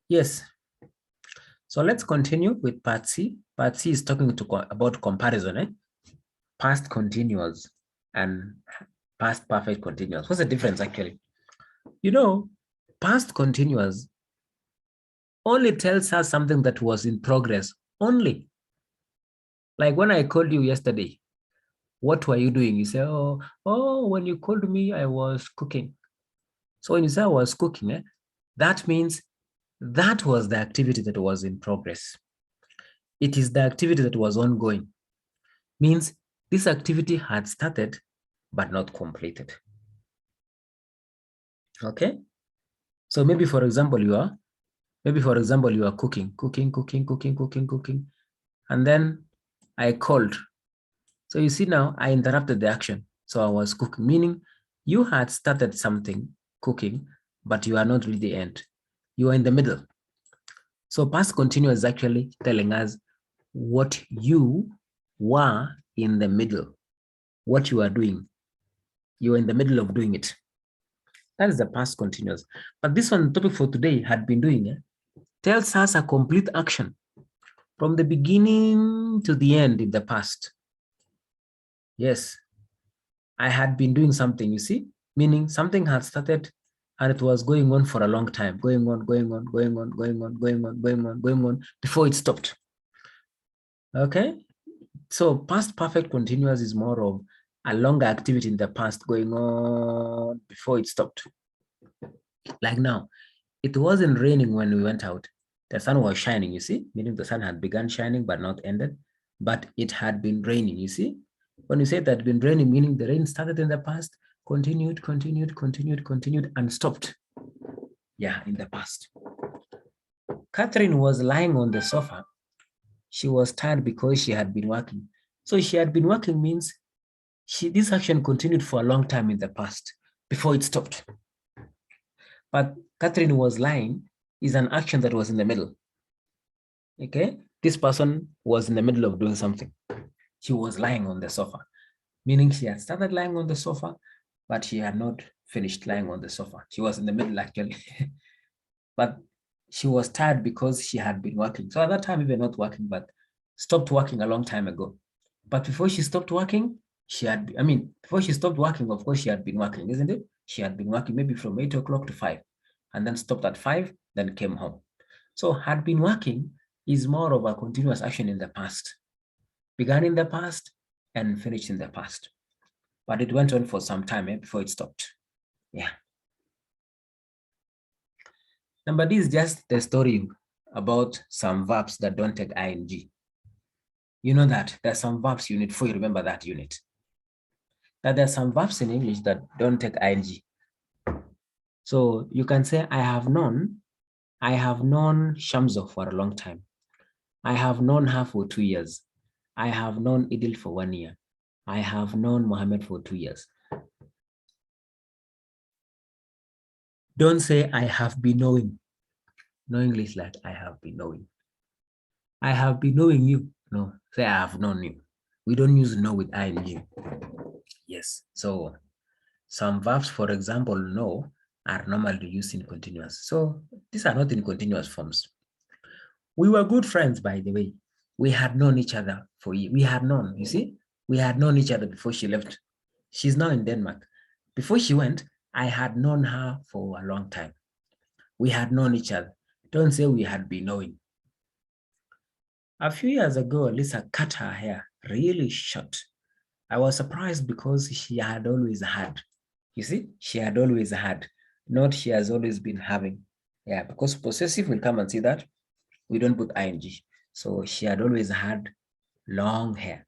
Yes. So let's continue with part C. Part C is talking about comparison, past continuous and past perfect continuous. What's the difference actually? You know, past continuous only tells us something that was in progress only. Like when I called you yesterday, what were you doing? You say, when you called me, I was cooking. So when you say I was cooking, that means that was the activity that was in progress. It is the activity that was ongoing. Means this activity had started, but not completed. Okay. So maybe, for example, you are cooking. And then I called. So you see now I interrupted the action. So I was cooking, meaning you had started something cooking, but you are not really the end. You are in the middle. So past continuous is actually telling us what you were in the middle, what you are doing. You are in the middle of doing it. That is the past continuous. But this one, the topic for today, had been doing, tells us a complete action from the beginning to the end in the past. Yes, I had been doing something, you see, meaning something had started and it was going on for a long time, going on before it stopped. Okay, so past perfect continuous is more of a longer activity in the past going on before it stopped. Like now, it wasn't raining when we went out. The sun was shining, you see, meaning the sun had begun shining but not ended, but it had been raining, you see. When you say that had been raining, meaning the rain started in the past, continued, and stopped. Yeah, in the past. Catherine was lying on the sofa. She was tired because she had been working. So she had been working means this action continued for a long time in the past before it stopped. But Catherine was lying is an action that was in the middle. Okay, this person was in the middle of doing something. She was lying on the sofa, meaning she had started lying on the sofa, but she had not finished lying on the sofa. She was in the middle actually, but she was tired because she had been working. So at that time, we were not working, but stopped working a long time ago. But before she stopped working, before she stopped working, of course, she had been working, isn't it? She had been working maybe from 8 o'clock to 5, and then stopped at 5, then came home. So had been working is more of a continuous action in the past, began in the past and finished in the past. But it went on for some time before it stopped. Yeah. Number D is just the story about some verbs that don't take ing. You know that there's some verbs unit 4, you remember that unit. That there's some verbs in English that don't take ing. So you can say, I have known Shamzo for a long time. I have known her for 2 years. I have known Idil for 1 year. I have known Mohammed for 2 years. Don't say, I have been knowing. No English like I have been knowing. I have been knowing you. No, say I have known you. We don't use know with ing. Yes, so some verbs, for example, know, are normally used in continuous. So these are not in continuous forms. We were good friends, by the way. We had known each other for years. We had known, you see, we had known each other before she left. She's now in Denmark. Before she went, I had known her for a long time. We had known each other. Don't say we had been knowing. A few years ago, Lisa cut her hair really short. I was surprised because she had always had. You see, she had always had, not she has always been having. Yeah, because possessive will come and see that. We don't put ing. So she had always had long hair.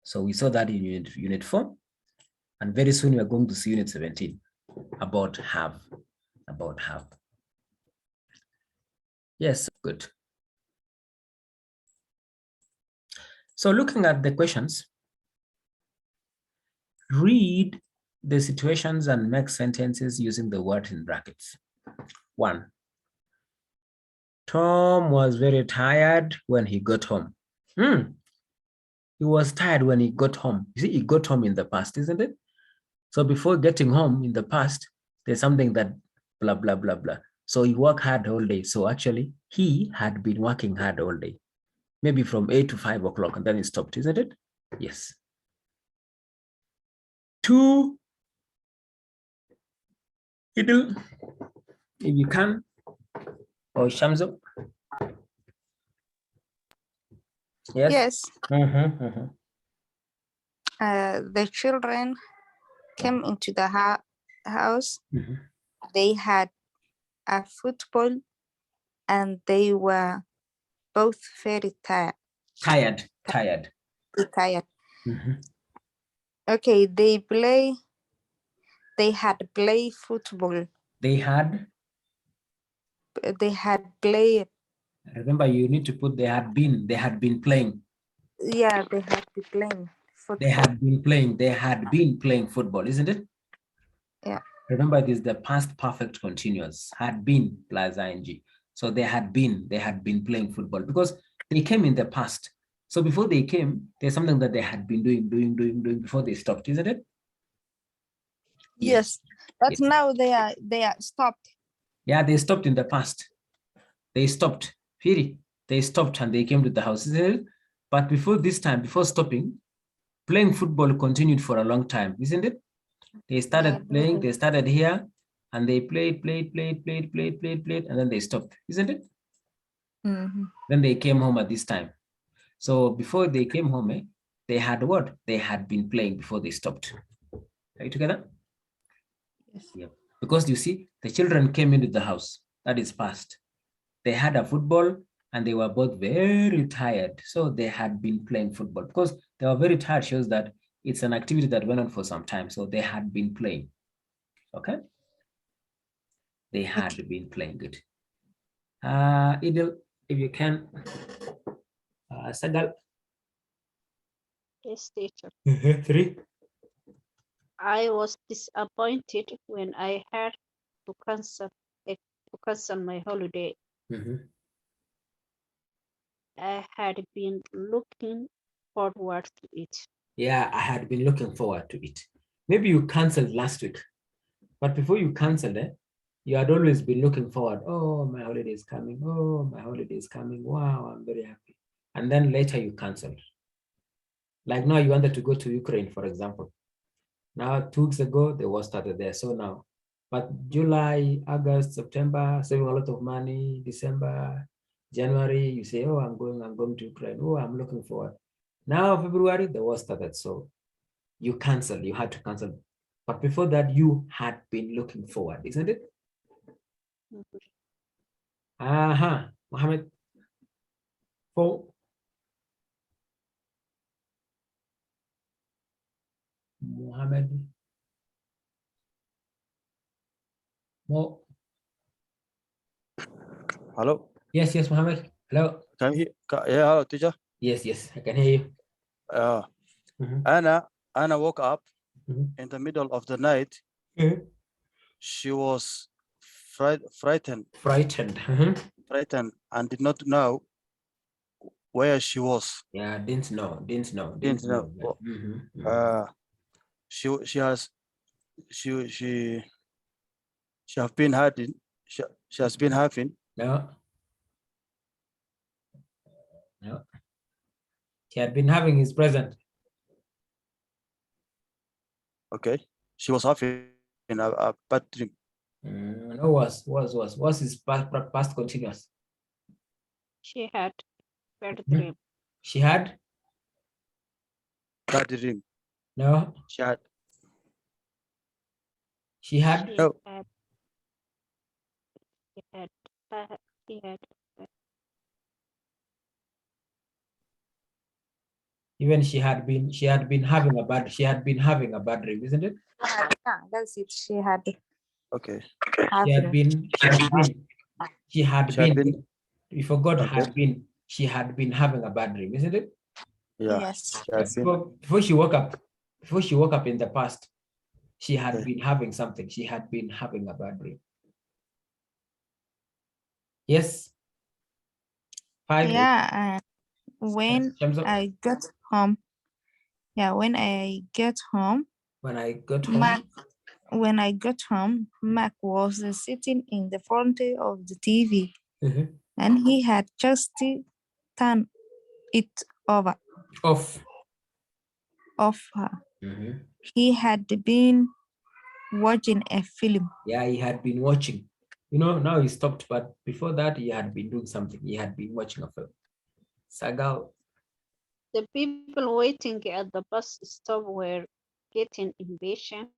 So we saw that in unit 4. And very soon we are going to see unit 17 about have. About have. Yes, good. So looking at the questions, read the situations and make sentences using the word in brackets. 1. Tom was very tired when he got home. He was tired when he got home. You see, he got home in the past, isn't it? So before getting home in the past, there's something that blah, blah, blah, blah. So he worked hard all day. So actually, he had been working hard all day, maybe from 8 to 5 o'clock, and then he stopped, isn't it? Yes. 2, if you can, or Shamzo. Yes. Yes. Mm-hmm. The children came into the house. Mm-hmm. They had a football and they were both very tired. Tired. Mm-hmm. Okay, they had played football. They had, Played. remember you need to put they had been playing. Yeah, they had been playing football. They had been playing football, isn't it? Yeah. Remember, this is the past perfect continuous, had been plus ing. So they had been playing football because they came in the past. So before they came, there's something that they had been doing before they stopped, isn't it? Yes. But yes. Now they are stopped. Yeah, they stopped in the past. They stopped. They stopped and they came to the house, isn't it? But before this time, before stopping, playing football continued for a long time, isn't it? They started playing, they started here, and they played, and then they stopped, isn't it? Mm-hmm. Then they came home at this time. So before they came home, they had what? They had been playing before they stopped. Are you together? Yes. Yeah. Because you see, the children came into the house. That is past. They had a football and they were both very tired. So they had been playing football. Because they were very tired shows that it's an activity that went on for some time. So they had been playing. Okay? They had been playing it. Idil, if you can. Sagal. Yes, teacher. 3. I was disappointed when I had to cancel my holiday. I had been looking forward to it. Yeah, I had been looking forward to it. Maybe you canceled last week, but before you canceled it, you had always been looking forward. Oh, my holiday is coming. Oh, my holiday is coming. Wow, I'm very happy. And then later you canceled. Like now you wanted to go to Ukraine, for example. Now, 2 weeks ago, the war started there. So now, but July, August, September, saving a lot of money, December, January, you say, oh, I'm going to Ukraine. Oh, I'm looking forward. Now, February, the war started. So you canceled, you had to cancel. But before that, you had been looking forward, isn't it? Mohammed. 4. Mohammed. Mo. Hello. Yes, Mohammed. Hello. Can you yeah, hello, teacher. Yes, I can hear you. Anna woke up in the middle of the night. She was frightened. Frightened and did not know where she was. Yeah, didn't know. She has been having No. She had been having his present. Okay. She was having a bad dream. No, was his past continuous. She had bad dream. She had bad dream. no. She had She no. Even she had been having a bad dream, isn't it? Yeah, that's it. She had. Okay. She had been. You forgot okay. Had been. She had been having a bad dream, isn't it? Yeah. Yes. Before she woke up in the past, she had been having something. She had been having a bad dream. Yes. 5. Yeah. When I got home. Yeah, when I get home. When I got home. When I got home, Mac was sitting in the front of the TV, and he had just turned it Off. off her. He had been watching a film. Yeah, he had been watching. You know, now he stopped, but before that, he had been doing something. He had been watching a film. Sagal. The people waiting at the bus stop were getting impatient.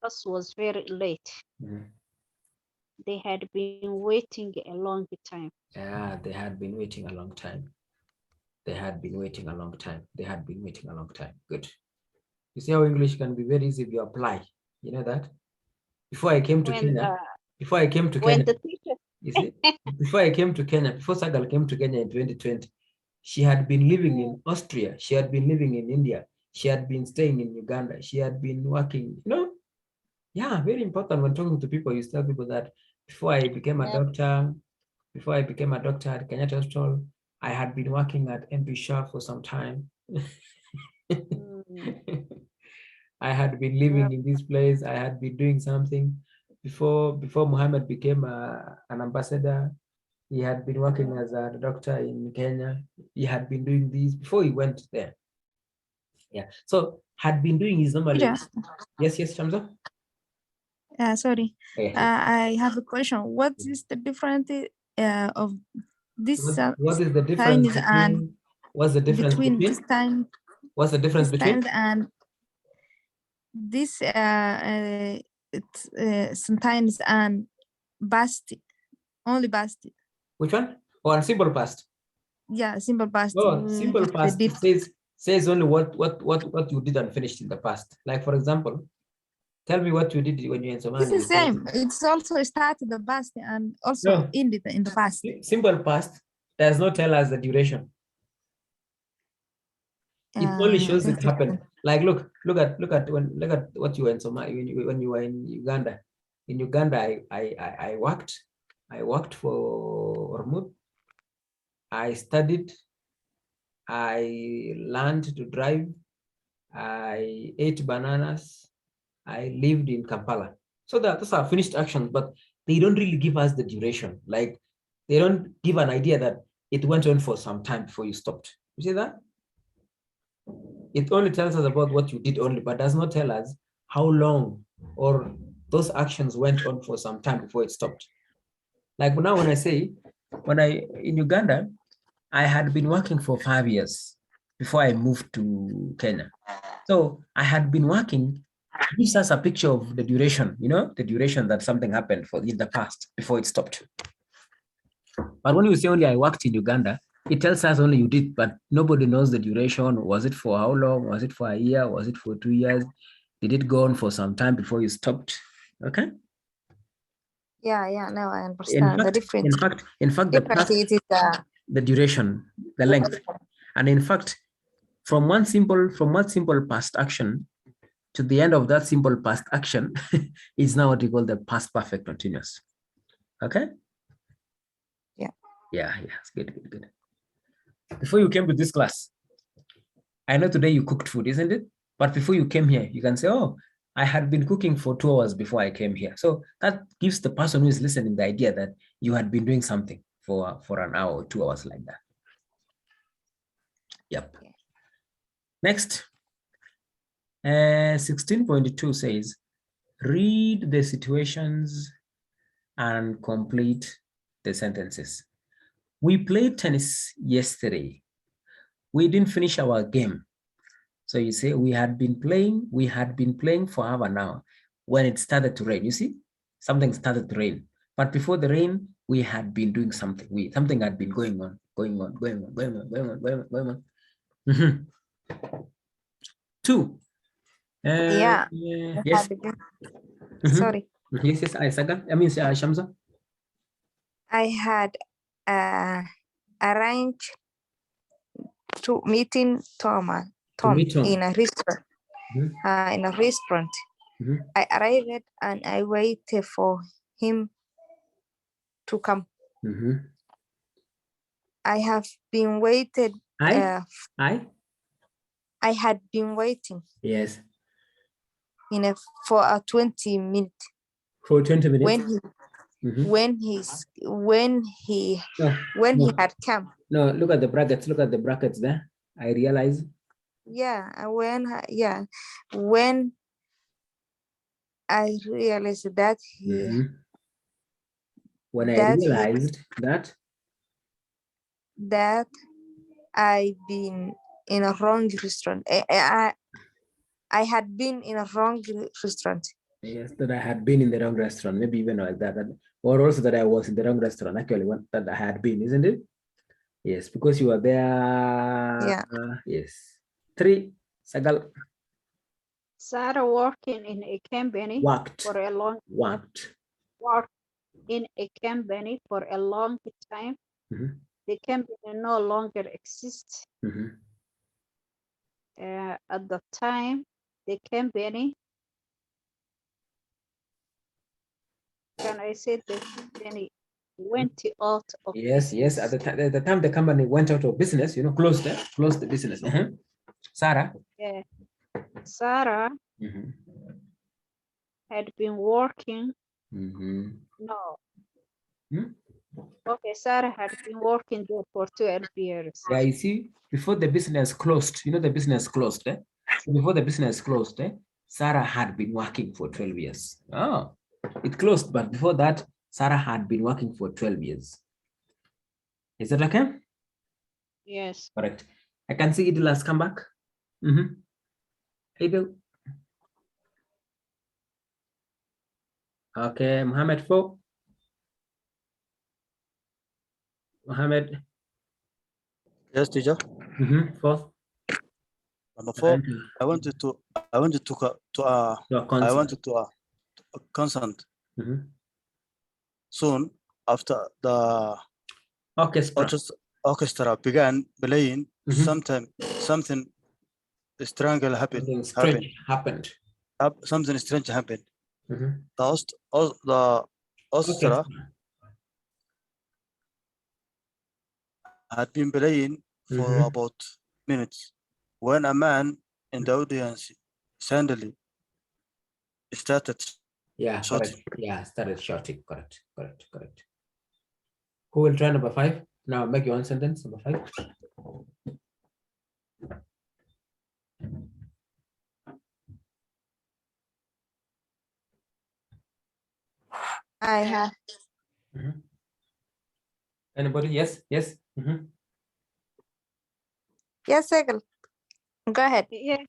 Bus was very late. They had been waiting a long time. Yeah, they had been waiting a long time. They had been waiting a long time. They had been waiting a long time. Good. You see how English can be very easy if you apply. You know that? Before I came to Kenya, before I came to when Kenya, the teacher, you see, before I came to Kenya, before Sagal came to Kenya in 2020, she had been living in Austria. She had been living in India. She had been staying in Uganda. She had been working, you know. Yeah, very important when talking to people, you tell people that before I became a doctor, before I became a doctor at Kenyatta Hospital, I had been working at MP Shah for some time. I had been living in this place. I had been doing something before Muhammad became an ambassador. He had been working as a doctor in Kenya. He had been doing this before he went there. Yeah. So had been doing his normally. Yes, Shamsa. Sorry. I have a question. What is the difference of this what is the difference between and what's the difference between this time? What's the difference between and this sometimes and past, only past? Which one? Or simple past? Yeah, simple past. Oh, simple past says only what you did and finished in the past. Like for example, tell me what you did when you were in Somalia. It's the same. It's also started the past and also ended in the past. Simple past does not tell us the duration. It only shows it happened. Like look at what you were in Somalia when you were in Uganda. In Uganda, I worked for Ormuz. I studied. I learned to drive. I ate bananas. I lived in Kampala. So those are finished actions, but they don't really give us the duration. Like they don't give an idea that it went on for some time before you stopped. You see that? It only tells us about what you did only, but does not tell us how long or those actions went on for some time before it stopped. Like now when I say, in Uganda, I had been working for 5 years before I moved to Kenya. So I had been working, gives us a picture of the duration, you know, the duration that something happened in the past before it stopped. But when you say only I worked in Uganda, it tells us only you did, but nobody knows the duration. Was it for how long? Was it for a year? Was it for 2 years? Did it go on for some time before you stopped? Okay. Yeah, now I understand the difference. In fact, the past, the duration, the length. And in fact, from one simple past action to the end of that simple past action is now what we call the past perfect continuous. Okay? Yeah, it's good. Before you came to this class, I know today you cooked food, isn't it? But before you came here, you can say, oh, I had been cooking for 2 hours before I came here. So that gives the person who is listening the idea that you had been doing something for an hour or 2 hours like that. Yep. Next, 16.2 says, read the situations and complete the sentences. We played tennis yesterday. We didn't finish our game. So you say we had been playing for half an hour when it started to rain. You see, something started to rain. But before the rain, we had been doing something. Something had been going on. Mm-hmm. 2. Yes. Sorry. Yes, Saga. I mean, Shamsa. I had arranged to meeting Tom in a restaurant. In a restaurant. I arrived and I waited for him to come. I have been waited. I had been waiting. Yes. for a 20 minutes. For 20 minutes. When he had come. No, look at the brackets. Look at the brackets there. I realize. Yeah, when I realized that when I realized that I've been in a wrong restaurant. I had been in a wrong restaurant. Yes, that I had been in the wrong restaurant. Maybe even like that. Or also that I was in the wrong restaurant. Actually, one that I had been, isn't it? Yes, because you were there. Yeah. Yes. 3, Sagal. Sarah working in a company for a long worked in a company for a long time. The company no longer exists. At the time, the company, can I say the company went out of business? Yes. At the time the company went out of business, closed the business. Sarah. Yeah. Sarah had been working. No. Okay, Sarah had been working there for 12 years. Yeah, you see, before the business closed, the business closed. Before the business closed, Sarah had been working for 12 years. Oh, it closed, but before that, Sarah had been working for 12 years. Is that okay? Yes. Correct. I can see Idil has come back. Idil. Okay, Mohammed 4. Mohammed. Yes, teacher. 4th. Number 4. I wanted to consent. Soon after the orchestra began playing, something strange happened. Something strange happened. The orchestra had been playing for about minutes when a man in the audience suddenly started shouting. Started shouting. Correct. Who will try number 5? Now make your own sentence, number 5. I have. Anybody? Yes. Yes, Sagal. Go ahead. Yeah,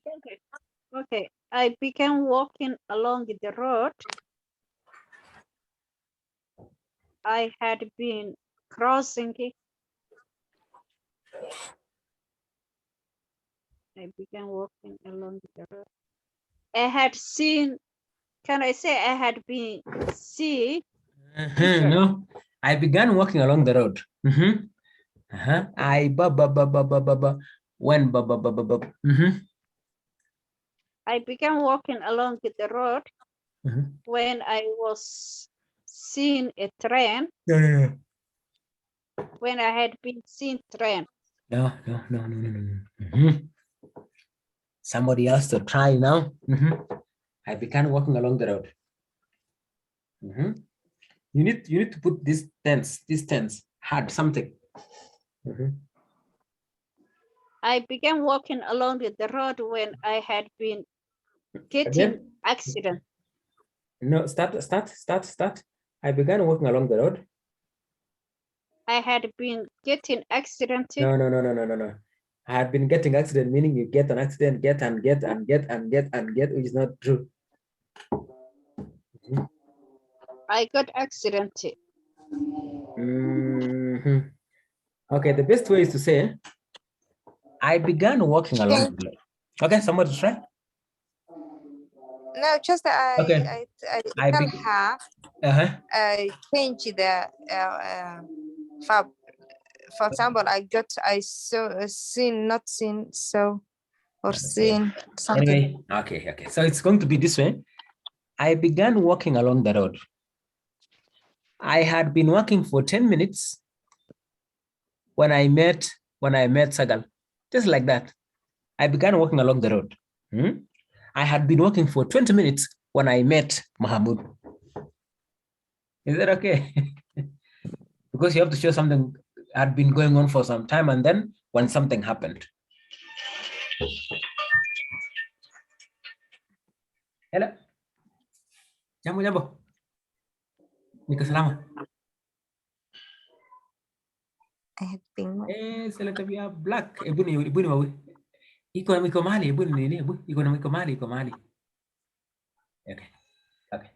okay. I began walking along the road. I had been crossing it. I began walking along the road. I had seen, can I say I had been see? No, I began walking along the road. I when I began walking along the road when I was seeing a train. No. When I had been seeing train. No. Somebody else to try now. I began walking along the road. You need to put this tense hard something. I began walking along the road when I had been getting accident. No, start. I began walking along the road. I had been getting accidented. No. I had been getting accident, meaning you get an accident, get, which is not true. I got accidented. Okay, the best way is to say, I began walking along the road. Okay, somebody try. No, just I tell her. I change the for example, I saw seen, not seen, so, or seen something. Anyway, okay. So it's going to be this way. I began walking along the road. I had been walking for 10 minutes when I met Sagal. Just like that. I began walking along the road. I had been working for 20 minutes when I met Mahmoud. Is that okay? Because you have to show something had been going on for some time, and then when something happened. Hello. Jambo, jambo. Niko salama. I have been. Sila tabia black. Ebuni wawi. Iko mahali, ebuni nini? Iko mahali. Okay. Okay.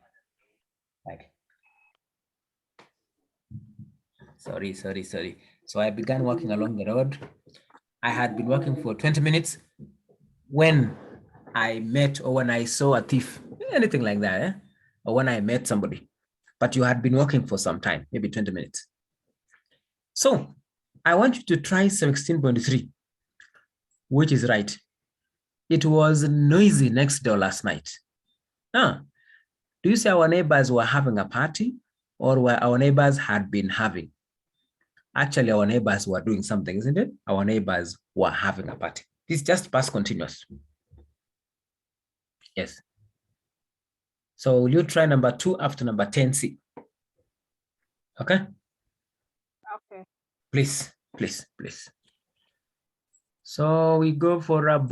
Sorry. So I began walking along the road. I had been walking for 20 minutes when I met or when I saw a thief, anything like that, or when I met somebody. But you had been walking for some time, maybe 20 minutes. So I want you to try 16.3, which is right. It was noisy next door last night. Do you say our neighbors were having a party, or were our neighbors had been having? Actually, our neighbors were doing something, isn't it? Our neighbors were having a party. It's just past continuous. Yes. So will you try number 2 after number 10C? Okay? Okay. Please. So we go for a break.